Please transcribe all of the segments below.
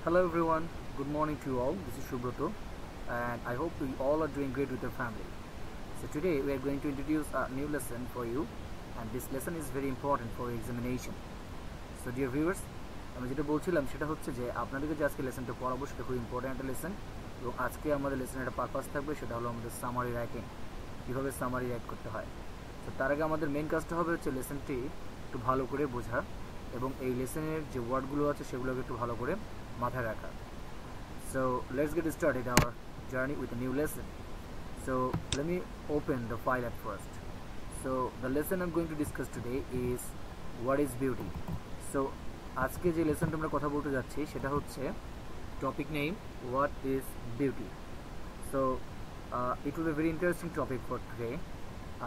Hello everyone, good morning to you all. This is Shubroto and I hope you all are doing great with your family. So today we are going to introduce a new lesson for you and this lesson is very important for your examination. So dear viewers, আমি যেটা বলছিলাম সেটা হচ্ছে যে আপনাদেরকে যে আজকে লেসনটা পড়াবো সেটা খুব ইম্পর্টেন্ট একটা লেসন এবং আজকে আমাদের লেসনের একটা পারপাস থাকবে সেটা হলো আমাদের সামারি রাইটিং, কীভাবে সামারি রাইট করতে হয়। তো তার আগে আমাদের মেন কাজটা হবে হচ্ছে লেসনটি একটু ভালো করে বোঝা এবং এই লেসনের যে ওয়ার্ডগুলো আছে সেগুলোকে একটু ভালো করে মাথায় রাখা। So let's get started our journey with a new lesson. So let me open the file at first. So the lesson I'm going to discuss today is what is beauty. So আজকে যে লেসনটা আমরা কথা বলতে যাচ্ছি সেটা হচ্ছে topic name what is beauty. So it will be a very interesting topic for today.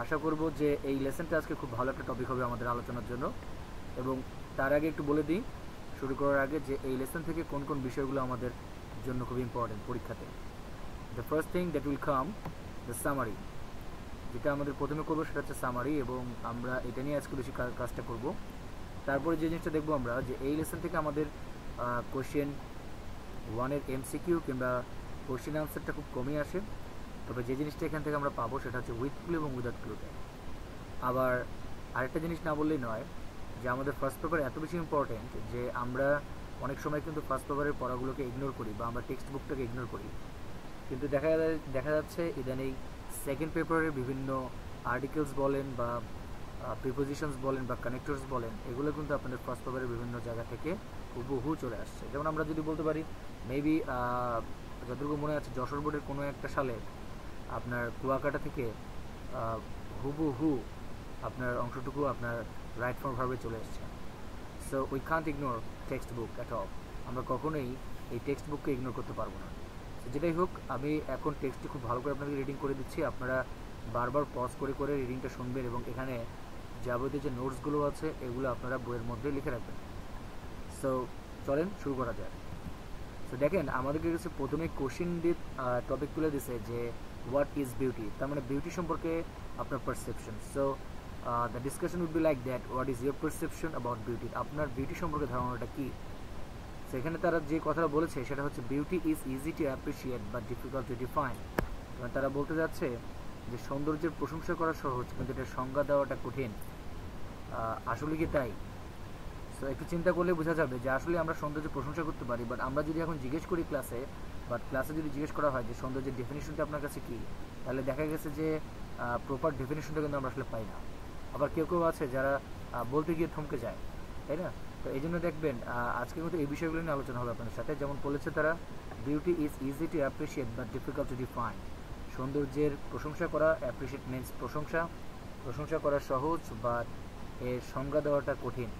আশা করব যে এই লেসনটা আজকে খুব ভালো একটা টপিক হবে আমাদের আলোচনার জন্য এবং তার আগে একটু বলে দিই শুরু করার আগে যে এই লেসন থেকে কোন কোন বিষয়গুলো আমাদের জন্য খুব ইম্পর্টেন্ট পরীক্ষাতে। The first thing that will come the summary, যেটা আমাদের প্রথমে করবো সেটা হচ্ছে সামারি এবং আমরা এটা নিয়ে আজকে বেশি কাজটা করব। তারপরে যে জিনিসটা দেখবো আমরা যে এই লেসন থেকে আমাদের কোশ্চেন ওয়ানের এমসিকিউ কিংবা কোশ্চেন আনসারটা খুব কমই আসে, তবে যে জিনিসটা এখান থেকে আমরা পাবো সেটা হচ্ছে উইথ ক্লু এবং উইদাউট ক্লুতে। আবার আরেকটা জিনিস না বললেই নয় যে আমাদের ফার্স্ট পেপার এত বেশি ইম্পর্টেন্ট যে আমরা অনেক সময় কিন্তু ফার্স্ট পেপারের পড়াগুলোকে ইগনোর করি বা আমরা টেক্সট বুকটাকে ইগনোর করি, কিন্তু দেখা যাচ্ছে ইদানিং সেকেন্ড পেপারের বিভিন্ন আর্টিকেলস বলেন বা প্রিপোজিশনস বলেন বা কানেক্টরস বলেন এগুলো কিন্তু আপনাদের ফার্স্ট পেপারের বিভিন্ন জায়গা থেকে হুবহু চলে আসছে। যেমন আমরা যদি বলতে পারি মেবি যতটুকু মনে আছে যশোর বোর্ডের কোনো একটা সালে আপনার কুয়াকাটা থেকে হুবহু আপনার অংশটুকু আপনার রাইট ফর্ম ভাবে চলে এসছে। So we can't ignore text book at all, আমরা কখনোই এই টেক্সট বুককে ইগনোর করতে পারবো না। তো যেটাই হোক আমি এখন টেক্সটটি খুব ভালো করে আপনাকে রিডিং করে দিচ্ছি, আপনারা বারবার পজ করে করে রিডিংটা শুনবেন এবং এখানে যাবতীয় যে নোটসগুলো আছে এগুলো আপনারা বইয়ের মধ্যে লিখে রাখবেন। সো চলেন শুরু করা যায়। সো দেখেন আমাদেরকে কাছে প্রথমে কোশ্চেন দিয়ে টপিক তুলে দিছে যে হোয়াট ইজ বিউটি, তার মানে বিউটি সম্পর্কে আপনার perception. So the discussion would be like that, what is your perception about beauty, আপনার বিউটি সম্পর্কে ধারণাটা কি। সেখানে তারা যে কথাটা বলেছে সেটা হচ্ছে beauty is easy to appreciate but difficult to define. তারা বলতে যাচ্ছে যে সৌন্দর্যের প্রশংসা করা সহজ কিন্তু এটার সংজ্ঞা দেওয়াটা কঠিন। আসলে কি তাই? সো একটু চিন্তা করলে বোঝা যাবে যে আসলে আমরা সৌন্দর্যের প্রশংসা করতে পারি, বাট আমরা যদি এখন জিজ্ঞেস করি ক্লাসে যদি জিজ্ঞেস করা হয় যে সৌন্দর্যের ডেফিনেশনটা আপনার কাছে কি, তাহলে দেখা গেছে যে প্রপার ডেফিনেশনটা কিন্তু আমরা আসলে পাই না। আবার কেউ কেউ আছে যারা বলতে গিয়ে থমকে যায়, তাই না? তো এই জন্য দেখবেন আজকে কিন্তু এই বিষয়গুলো নিয়ে আলোচনা হবে আপনাদের সাথে। যেমন বলেছে তারা beauty is easy to appreciate but difficult to define, সৌন্দর্যের প্রশংসা করা, অ্যাপ্রিসিয়েট মিনস প্রশংসা করা সহজ বাট এর সংজ্ঞা দেওয়াটা কঠিন।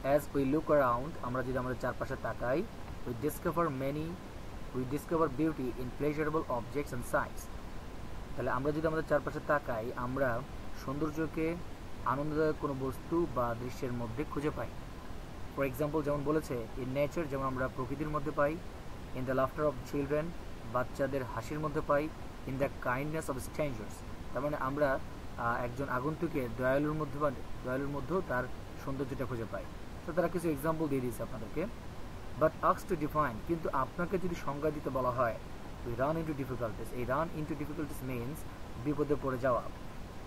অ্যাজ উই লুক অ্যারাউন্ড, আমরা যদি আমাদের চারপাশে তাকাই, we discover beauty in pleasurable objects and sights. তাহলে আমরা যদি আমাদের চারপাশে তাকাই আমরা সৌন্দর্যকে আনন্দদায়ক কোনো বস্তু বা দৃশ্যের মধ্যে খুঁজে পাই। ফর এক্সাম্পল যেমন বলেছে ইন নেচার, যেমন আমরা প্রকৃতির মধ্যে পাই, in the laughter of children, বাচ্চাদের হাসির মধ্যে পাই, in the kindness of strangers, তার মানে আমরা একজন আগন্তুকের দয়ালুর মধ্যেও তার সৌন্দর্যটা খুঁজে পাই। তো তারা কিছু এক্সাম্পল দিয়ে দিয়েছে আপনাদেরকে। বাট আস্ক টু ডিফাইন, কিন্তু আপনাকে যদি সংজ্ঞা দিতে বলা হয় উই রান ইন্টু ডিফিকাল্টিস, এই রান ইন্টু ডিফিকাল্টিস মিনস বিপদে পড়ে যাওয়া।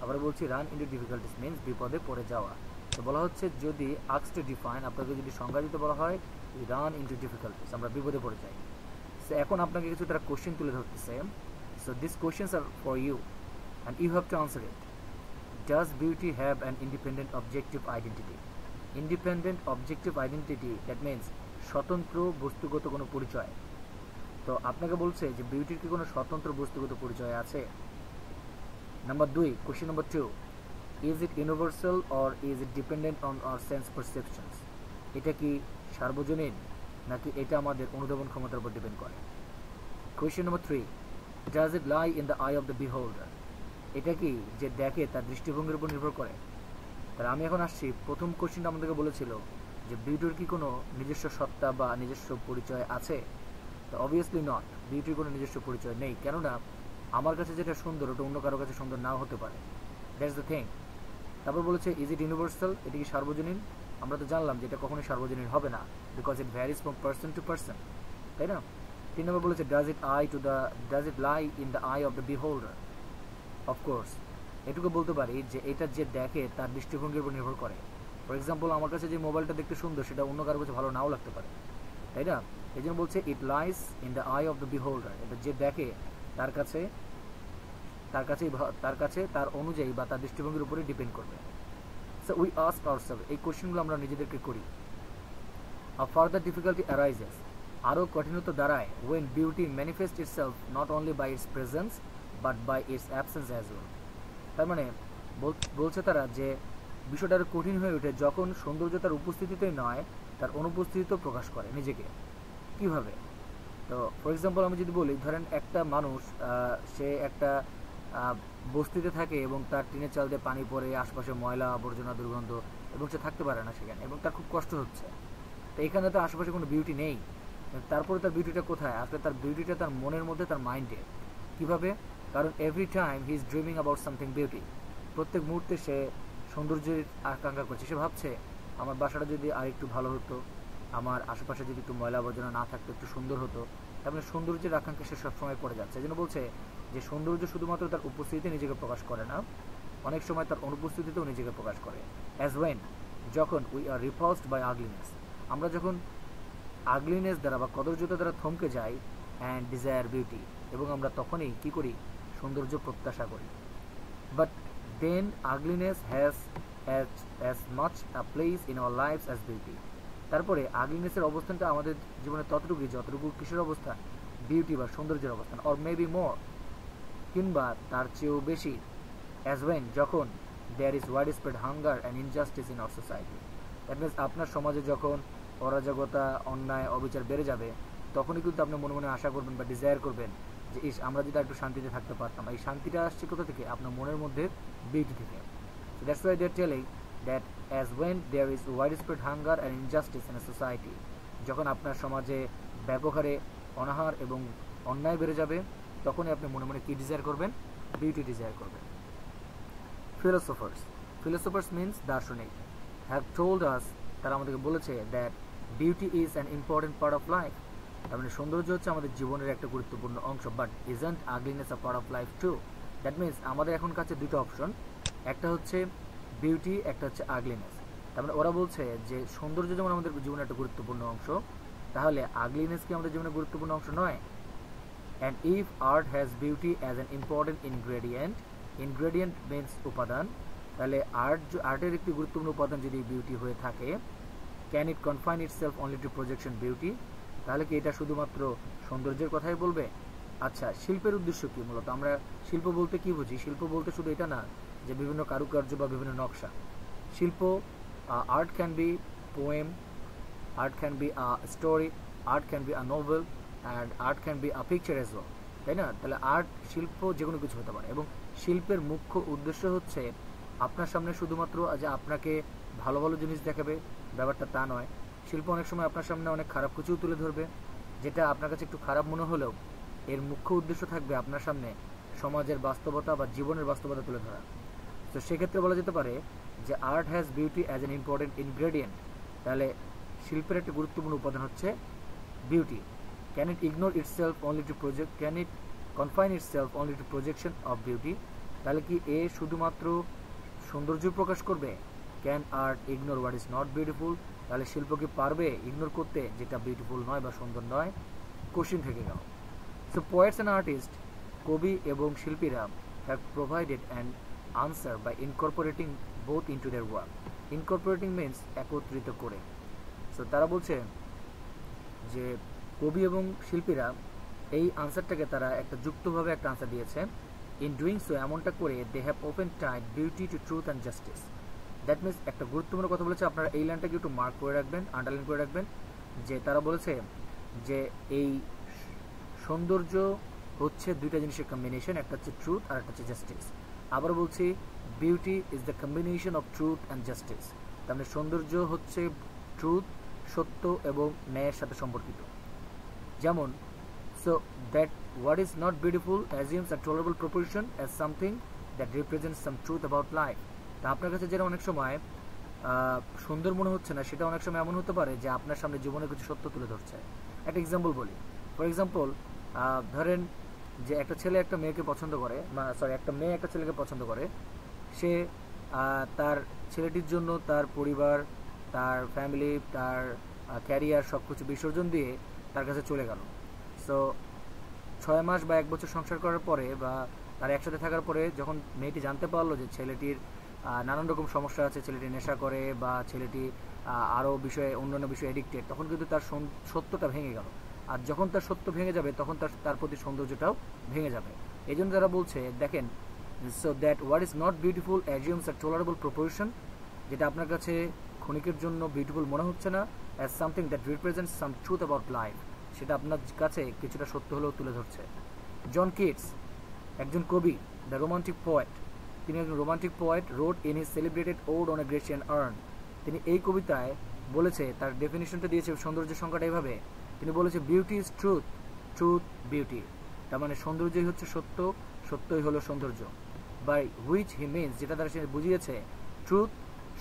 আবার বলছি রান ইন্টু ডিফিকাল্টিস মিনস বিপদে পড়ে যাওয়া। তো বলা হচ্ছে যদি আস্ক টু ডিফাইন, আপনাকে যদি সংজ্ঞা দিতে বলা হয় উই রান ইন্টু ডিফিকাল্টিস, আমরা বিপদে পড়ে যাই। সো এখন আপনাকে কিছু তারা কোশ্চেন তুলে ধরতেছে। So this questions are for you and you have to answer it. Does beauty have an independent objective identity? Independent objective identity that means স্বতন্ত্র বস্তুগত কোনো পরিচয়। তো আপনাকে বলছে যে বিউটির কি কোনো স্বতন্ত্র বস্তুগত পরিচয় আছে? Number 2, question number 2, is it universal or is it dependent on our sense perceptions? এটা কি সার্বজনীন নাকি এটা আমাদের অনুধাবন ক্ষমতার উপর ডিপেন্ড করে? Question number 3, does it lie in the eye of the beholder? এটা কি যে দেখে তার দৃষ্টিভঙ্গির উপর নির্ভর করে? তাহলে আমি এখন আসছি, প্রথম কোশ্চেনটা আমাদেরকে বলেছিল যে বিউটির কি কোনো নিজস্ব সত্তা বা নিজস্ব পরিচয় আছে? তো অবভিয়াসলি নট, বিউটির কোনো নিজস্ব পরিচয় নেই, কেননা আমার কাছে যেটা সুন্দর ওটা অন্য কারো কাছে সুন্দর নাও হতে পারে, দ্যাটস দ্য থিং। তারপর বলেছে ইজ ইট ইউনিভার্সাল, এটা কি সার্বজনীন? আমরা তো জানলাম যে এটা কখনোই সার্বজনীন হবে না, because it varies from person to person, তাই না? 3 নম্বর বলেছে does it lie in the eye of the বিহোল্ডার। Of course এটুকু বলতে পারি যে এটা যে দেখে তার দৃষ্টিভঙ্গির উপর নির্ভর করে। ফর এক্সাম্পল, আমার কাছে যে মোবাইলটা দেখতে সুন্দর সেটা অন্য কারো কাছে ভালো নাও লাগতে পারে, তাই না? এই জন্য বলছে it lies in the eye of the beholder, এটা যে দেখে তার কাছে তার অনুযায়ী বা তার দৃষ্টিভঙ্গির উপরে ডিপেন্ড করবে। সো উই আস্ক আওরসেলফ, এই কোশ্চেনগুলো আমরা নিজেদেরকে করি। আ ফার্দার ডিফিকাল্টি অ্যারাইজেস, আরও কঠিনতা দাঁড়ায় when beauty manifest itself not only by its presence but by its absence as well. তার মানে বলছে তারা যে বিষয়টা আরও কঠিন হয়ে ওঠে যখন সৌন্দর্য তার উপস্থিতিতেই নয়, তার অনুপস্থিতিতেও প্রকাশ করে নিজেকে। কিভাবে? তো ফর এক্সাম্পল আমি যদি বলি, ধরেন একটা মানুষ সে একটা বস্তিতে থাকে এবং তার টিনের চাল দিয়ে পানি পড়ে, আশপাশে ময়লা আবর্জনা দুর্গন্ধ, এবং সে থাকতে পারে না সেখানে, এবং তার খুব কষ্ট হচ্ছে। তো এখানে তো আশেপাশে কোনো বিউটি নেই, তারপরে তার বিউটিটা কোথায়? আসলে তার বিউটিটা তার মনের মধ্যে, তার মাইন্ডে। কিভাবে? কারণ every time he is dreaming about something beauty, প্রত্যেক মুহূর্তে সে সৌন্দর্যের আকাঙ্ক্ষা করছে। সে ভাবছে আমার বাসাটা যদি আর একটু ভালো হতো, আমার আশেপাশে যদি একটু ময়লা আবর্জনা না থাকতো, একটু সুন্দর হতো। তার মানে সৌন্দর্যের আকাঙ্ক্ষা সে সবসময় পড়ে যাচ্ছে। এই জন্য বলছে যে সৌন্দর্য শুধুমাত্র তার উপস্থিতিতে নিজেকে প্রকাশ করে না, অনেক সময় তার অনুপস্থিতিতেও নিজেকে প্রকাশ করে। অ্যাজ ওয়েন, যখন উই আর রিপালসড বাই আগলিনেস, আমরা যখন আগলিনেস দ্বারা বা কদর্যতা দ্বারা থমকে যাই, অ্যান্ড ডিজায়ার বিউটি, এবং আমরা তখনই কী করি? সৌন্দর্য প্রত্যাশা করি। But then ugliness has as much a place in our lives as beauty. তারপরে আগলিনেসের অবস্থানটা আমাদের জীবনে ততটুকুই যতটুকু কিসের অবস্থান? বিউটি বা সৌন্দর্যের অবস্থান, অর মেবি মোর, কিংবা তার চেয়েও বেশি। অ্যাজ ওয়েন, যখন there is widespread hunger and injustice in our society. That means আপনার সমাজে যখন অরাজকতা, অন্যায়, অবিচার বেড়ে যাবে, তখনই কিন্তু আপনি মনে মনে আশা করবেন বা ডিজায়ার করবেন যে ইস, আমরা যদি একটু শান্তিতে থাকতে পারতাম। এই শান্তিটা আসছে কোথা থেকে? আপনার মনের মধ্যে বিউটি থেকে। So that's why they're telling that as when there is widespread hunger and injustice in a society, যখন আপনার সমাজে ব্যাপক হারে অনাহার এবং অন্যায় বেড়ে যাবে, তখনই আপনি মনে মনে কি ডিজায়ার করবেন? বিউটি ডিজায়ার করবেন। Philosophers means দার্শনিক have told us, তারা আমাদেরকে বলেছে that beauty is an important part of life, তার মানে সৌন্দর্য হচ্ছে আমাদের জীবনের একটা গুরুত্বপূর্ণ অংশ। But isn't ugliness a part of life too? That means আমাদের এখন কাছে দুটো অপশন, একটা হচ্ছে বিউটি, একটা হচ্ছে আগলিনেস। তার মানে ওরা বলছে যে সৌন্দর্য যেমন আমাদের জীবনের একটা গুরুত্বপূর্ণ অংশ, তাহলে আগলিনেস কি আমাদের জীবনের গুরুত্বপূর্ণ অংশ নয়? And if art has beauty as an important ingredient means উপাদান, তাহলে আর্টের একটি গুরুত্বপূর্ণ উপাদান যদি বিউটি হয়ে থাকে, can it confine itself only to projection beauty? তাহলে কি এটা শুধুমাত্র সৌন্দর্যের কথাই বলবে? আচ্ছা, শিল্পের উদ্দেশ্য কি? মূলত আমরা শিল্প বলতে কি বুঝি? শিল্প বলতে শুধু এটা না যে বিভিন্ন কারুকার্য বা বিভিন্ন নকশা। শিল্প, art can be poem, art can be a story, art can be a novel, and art can be a picture as well, তাই না? তাহলে আর্ট, শিল্প যে কোনো কিছু হতে পারে। এবং শিল্পের মুখ্য উদ্দেশ্য হচ্ছে আপনার সামনে শুধুমাত্র যে আপনাকে ভালো ভালো জিনিস দেখাবে, ব্যাপারটা তা নয়। শিল্প অনেক সময় আপনার সামনে অনেক খারাপ কিছুও তুলে ধরবে, যেটা আপনার কাছে একটু খারাপ মনে হলেও এর মুখ্য উদ্দেশ্য থাকবে আপনার সামনে সমাজের বাস্তবতা বা জীবনের বাস্তবতা তুলে ধরা। তো সেক্ষেত্রে বলা যেতে পারে যে art has beauty as an important ingredient, তাহলে শিল্পের একটা গুরুত্বপূর্ণ উপাদান হচ্ছে beauty. Can it ignore itself only to project, can it confine itself only to projection of beauty? তাহলে কি এ শুধুমাত্র সৌন্দর্য প্রকাশ করবে? Can art ignore what is not beautiful? তাহলে শিল্প কি পারবে ইগনোর করতে যেটা বিউটিফুল নয় বা সুন্দর নয়? কোশ্চিন থেকে গেল। সো পোয়েটস অ্যান্ড আর্টিস্ট, কবি এবং শিল্পীরা have provided an answer by incorporating both into their work. Incorporating means একত্রিত করে। সো তারা বলছে যে কবি এবং শিল্পীরা এই আনসারটাকে তারা একটা যুক্তভাবে একটা আনসার দিয়েছে। ইন ডুইং সো, এমনটা করে they have open tied beauty to truth and justice. That means একটা গুরুত্বপূর্ণ কথা বলেছে, আপনারা এই লাইনটাকে একটু মার্ক করে রাখবেন, আন্ডারলাইন করে রাখবেন, যে তারা বলেছে যে এই সৌন্দর্য হচ্ছে দুইটা জিনিসের কম্বিনেশন, একটা হচ্ছে ট্রুথ আর একটা হচ্ছে জাস্টিস। আবার বলছি, beauty is the combination of truth and justice. তার মানে সৌন্দর্য হচ্ছে ট্রুথ, সত্য এবং ন্যায়ের সাথে সম্পর্কিত। যেমন, so that what is not beautiful assumes a tolerable proportion as something that represents some truth about life. তা আপনার কাছে যেটা অনেক সময় সুন্দর মনে হচ্ছে না, সেটা অনেক সময় এমন হতে পারে যে আপনার সামনে জীবনে কিছু সত্য তুলে ধরছে। একটা এক্সাম্পল বলি। ফর এক্সাম্পল, ধরেন যে একটা ছেলে একটা মেয়েকে পছন্দ করে, একটা মেয়ে একটা ছেলেকে পছন্দ করে। সে তার ছেলেটির জন্য তার পরিবার, তার ফ্যামিলি, তার ক্যারিয়ার সব কিছু বিসর্জন দিয়ে তার কাছে চলে গেল। সো 6 মাস বা 1 বছর সংসার করার পরে বা তার একসাথে থাকার পরে যখন মেয়েটি জানতে পারলো যে ছেলেটির নানান রকম সমস্যা আছে, ছেলেটি নেশা করে বা ছেলেটি আরও অন্যান্য বিষয়ে এডিক্টেড, তখন কিন্তু তার সত্যটা ভেঙে গেল। আর যখন তার সত্য ভেঙে যাবে তখন তার প্রতি সৌন্দর্যটাও ভেঙে যাবে। এই জন্য তারা বলছে, দেখেন, so that what is not beautiful assumes a tolerable proportion, যেটা আপনার কাছে ক্ষণিকের জন্য বিউটিফুল মনে হচ্ছে না, as something that represents some truth about life, সেটা আপনার কাছে কিছুটা সত্য হলেও তুলে ধরছে। জন কিটস, একজন কবি, দ্য রোমান্টিক পোয়েট, তিনি একজন romantic poet, wrote in his celebrated ode on a Grecian urn. তিনি এই কবিতায় বলেছে, তার ডেফিনিশনটা দিয়েছে সৌন্দর্যের সংখ্যাটা এইভাবে। তিনি বলেছে, beauty is truth, truth beauty. তার মানে সৌন্দর্যই হচ্ছে সত্য, সত্যই হলো সৌন্দর্য। বাই হুইচ হি মিনস, যেটা দ্বারা সে বুঝিয়েছে, ট্রুথ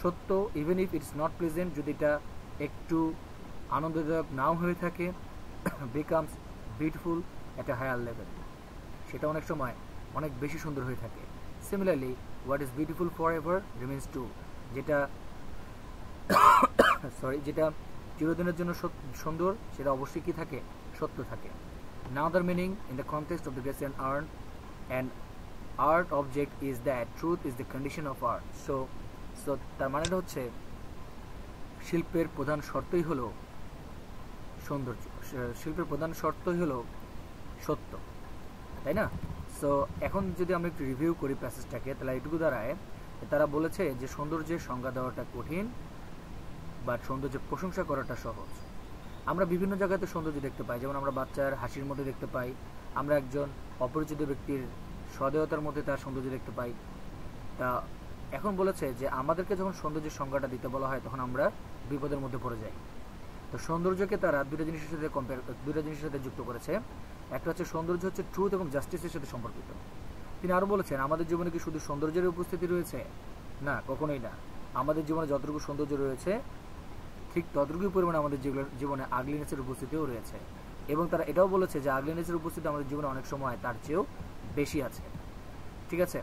সত্য, even if it's not pleasant, যদি এটা একটু আনন্দদায়ক নাও হয়ে থাকে, becomes beautiful at a higher level, সেটা অনেক সময় অনেক বেশি সুন্দর হয়ে থাকে। Similarly what is beautiful forever remains true, যেটা যেটা চিরদিনের জন্য সুন্দর, সেটা অবশ্যই কি থাকে, সত্য থাকে। Another meaning in the context of the Grecian art and art object is that truth is the condition of art. So তার মানেটা হচ্ছে শিল্পের প্রধান শর্তই হলো সৌন্দর্য, শিল্পের প্রধান শর্তই হলো সত্য, তাই না? সো এখন যদি আমরা একটু রিভিউ করি প্যাসেজটাকে, তাহলে এটুকু দাঁড়ায় তারা বলেছে যে সৌন্দর্যের সংজ্ঞা দেওয়াটা কঠিন, বাট সৌন্দর্যের প্রশংসা করাটা সহজ। আমরা বিভিন্ন জায়গাতে সৌন্দর্য দেখতে পাই, যেমন আমরা বাচ্চার হাসির মধ্যে দেখতে পাই, আমরা একজন অপরিচিত ব্যক্তির সদেয়তার মধ্যে তার সৌন্দর্য দেখতে পাই। তা এখন বলেছে যে আমাদেরকে যখন সৌন্দর্যের সংজ্ঞাটা দিতে বলা হয় তখন আমরা বিপদের মধ্যে পড়ে যাই। তো সৌন্দর্যকে তারা দুটো জিনিসের সাথে যুক্ত করেছে। একটা হচ্ছে সৌন্দর্য হচ্ছে ট্রুথ এবং জাস্টিসের সাথে সম্পর্কিত। তিনি আরও বলেছেন, আমাদের জীবনে কি শুধু সৌন্দর্যের উপস্থিতি রয়েছে? না, কখনোই না। আমাদের জীবনে যতটুকু সৌন্দর্য রয়েছে ঠিক ততটুকুই পরিমাণে আমাদের জীবনে আগলিনেসের উপস্থিতিও রয়েছে। এবং তারা এটাও বলেছে যে আগলিনেসের উপস্থিতি আমাদের জীবনে অনেক সময় তার চেয়েও বেশি আছে। ঠিক আছে,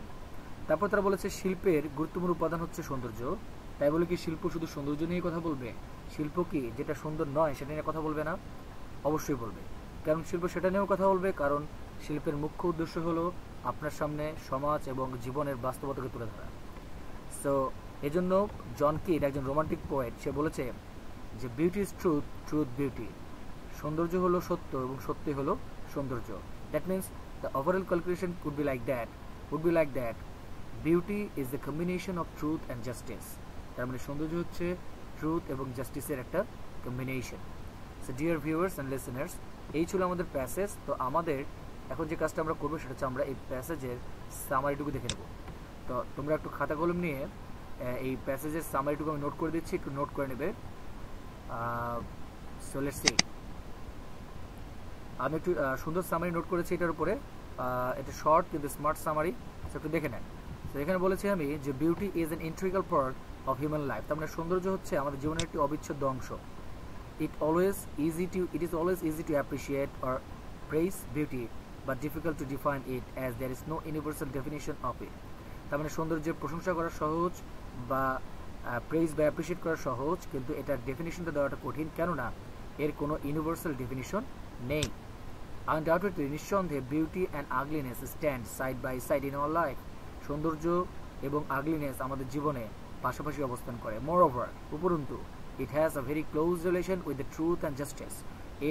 তারপর তারা বলেছে শিল্পের গুরুত্বপূর্ণ উপাদান হচ্ছে সৌন্দর্য। তাই বলে কি শিল্প শুধু সৌন্দর্য নিয়ে কথা বলবে? শিল্প কি যেটা সুন্দর নয় সেটা নিয়ে কথা বলবে না? অবশ্যই বলবে, কারণ শিল্প সেটা নিয়েও কথা বলবে, কারণ শিল্পের মুখ্য উদ্দেশ্য হলো আপনার সামনে সমাজ এবং জীবনের বাস্তবতাকে তুলে ধরা। সো এজন্য জন কিট, একজন রোমান্টিক পোয়েট, সে বলেছে যে beauty is truth, truth beauty, সৌন্দর্য হলো সত্য এবং সত্যই হলো সৌন্দর্য। That means the overall calculation could be like that beauty is the combination of truth and justice. তার মানে সৌন্দর্য হচ্ছে ট্রুথ এবং জাস্টিসের একটা combination. So dear viewers and listeners, এই ছিল আমাদের প্যাসেজ। তো আমাদের এখন যে কাজটা আমরা করবো সেটা হচ্ছে আমরা এই প্যাসেজের সামারিটুকু দেখে নেব। তো তোমরা একটু খাতা কলম নিয়ে এই প্যাসেজের সামারিটুকু আমি নোট করে দিচ্ছি, একটু নোট করে নেবে। সো লেটস সি, আমি একটু সুন্দর সামারি নোট করেছি এটার উপরে। এটা শর্ট কিন্তু স্মার্ট সামারি, সো একটু দেখে নেন। তো এখানে বলেছি আমি যে beauty is an integral part of human life. তার মানে সৌন্দর্য হচ্ছে আমাদের জীবনের একটি অবিচ্ছেদ্য অংশ। It is always easy to appreciate or praise beauty, but difficult to define it as there is no universal definition of it. তার মানে সৌন্দর্যের প্রশংসা করা সহজ বা প্রেইজ বা অ্যাপ্রিশিয়েট করা সহজ, কিন্তু এটার ডেফিনিশনটা দেওয়াটা কঠিন, কেননা এর কোনো ইউনিভার্সাল ডেফিনিশন নেই। আনডাউটেডলি, নিঃসন্দেহে beauty and ugliness stand side by side in our life. সৌন্দর্য এবং আগলিনেস আমাদের জীবনে পাশাপাশি অবস্থান করে। মোরওভার, উপরন্তু, it has a very close relation with the truth and justice.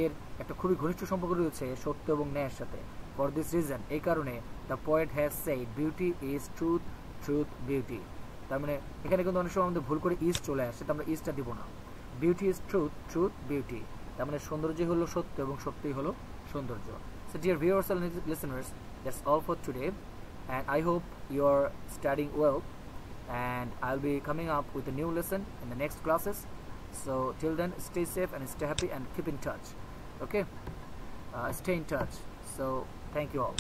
এর একটা খুবই ঘনিষ্ঠ সম্পর্ক রয়েছে সত্য এবং ন্যায়ের সাথে। For this reason, এই কারণে the poet has said beauty is truth, truth beauty. তার মানে এখানে কিন্তু অনেক সময় আমাদের ভুল করে ইজ চলে আসে, আমরা ইজটা দিব না। Beauty is truth, truth beauty. তার মানে সৌন্দর্যই হলো সত্য এবং সত্যই হলো সৌন্দর্য। So dear viewers and listeners, that's all for today, and I hope you are studying well, and I'll be coming up with a new lesson in the next classes. So till then, stay safe and stay happy and keep in touch. Okay, stay in touch. So thank you all.